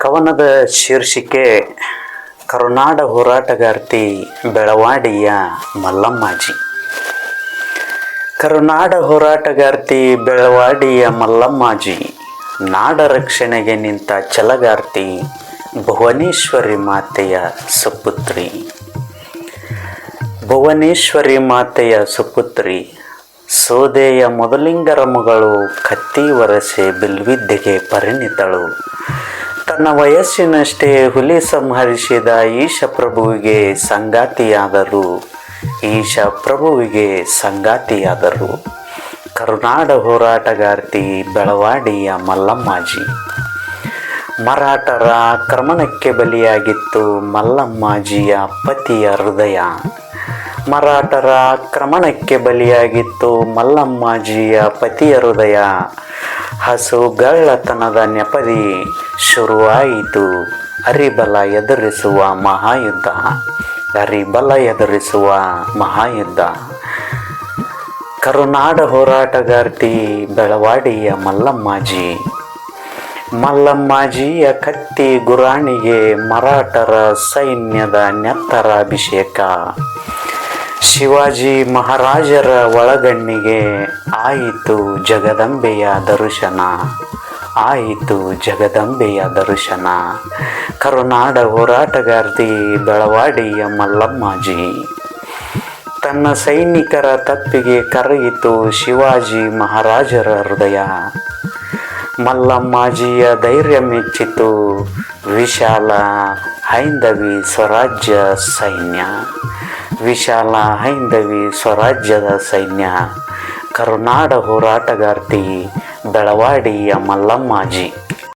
ಕವನದ ಶೀರ್ಷಿಕೆ ಕರುನಾಡ ಹೋರಾಟಗಾರ್ತಿ ಬೆಳವಾಡಿಯ ಮಲ್ಲಮ್ಮಾಜಿ. ಕರುನಾಡ ಹೋರಾಟಗಾರ್ತಿ ಬೆಳವಾಡಿಯ ಮಲ್ಲಮ್ಮಾಜಿ ನಾಡ ರಕ್ಷಣೆಗೆ ನಿಂತ ಛಲಗಾರ್ತಿ, ಭುವನೇಶ್ವರಿ ಮಾತೆಯ ಸುಪುತ್ರಿ. ಭುವನೇಶ್ವರಿ ಮಾತೆಯ ಸುಪುತ್ರಿ, ಸೋದೆಯ ಮೊದಲಿಂಗರ ಮಗಳು, ಕತ್ತಿ ವರಸೆ ಬಿಲ್ವಿದ್ಯೆಗೆ ಪರಿಣಿತಳು. ತನ್ನ ವಯಸ್ಸಿನಷ್ಟೇ ಹುಲಿ ಸಂಹರಿಸಿದ ಈಶಪ್ರಭುವಿಗೆ ಸಂಗಾತಿಯಾದರು. ಕರುನಾಡ ಹೋರಾಟಗಾರ್ತಿ ಬೆಳವಾಡಿಯ ಮಲ್ಲಮ್ಮಾಜಿ. ಮರಾಠರ ಆಕ್ರಮಣಕ್ಕೆ ಬಲಿಯಾಗಿತ್ತು ಮಲ್ಲಮ್ಮಾಜಿಯ ಪತಿಯ ಹೃದಯ. ಮರಾಠರ ಆಕ್ರಮಣಕ್ಕೆ ಬಲಿಯಾಗಿತ್ತು ಮಲ್ಲಮ್ಮಾಜಿಯ ಪತಿಯ ಹೃದಯ. ಹಸುಗಳ್ಳತನದ ನೆಪದಿ ಶುರುವಾಯಿತು ಅರಿಬಲ ಎದುರಿಸುವ ಮಹಾಯುದ್ಧ. ಕರುನಾಡ ಹೋರಾಟಗಾರ್ತಿ ಬೆಳವಾಡಿಯ ಮಲ್ಲಮ್ಮಾಜಿಯ ಕತ್ತಿ ಗುರಾಣಿಗೆ ಮರಾಠರ ಸೈನ್ಯದ ನೆತ್ತರಾಭಿಷೇಕ. ಶಿವಾಜಿ ಮಹಾರಾಜರ ಒಳಗಣ್ಣಿಗೆ ಆಯಿತು ಜಗದಂಬೆಯ ದರ್ಶನ. ಕರುನಾಡ ಹೋರಾಟಗಾರ್ತಿ ಬೆಳವಾಡಿಯ ಮಲ್ಲಮ್ಮಾಜಿ. ತನ್ನ ಸೈನಿಕರ ತಪ್ಪಿಗೆ ಕರಗಿತು ಶಿವಾಜಿ ಮಹಾರಾಜರ ಹೃದಯ. ಮಲ್ಲಮ್ಮಾಜಿಯ ಧೈರ್ಯ ಮೆಚ್ಚಿತು ವಿಶಾಲ ಹೈಂದವಿ ಸ್ವರಾಜ್ಯದ ಸೈನ್ಯ. ಕರುನಾಡ ಹೋರಾಟಗಾರ್ತಿ ಬೆಳವಾಡಿಯ ಮಲ್ಲಮ್ಮಾಜಿ.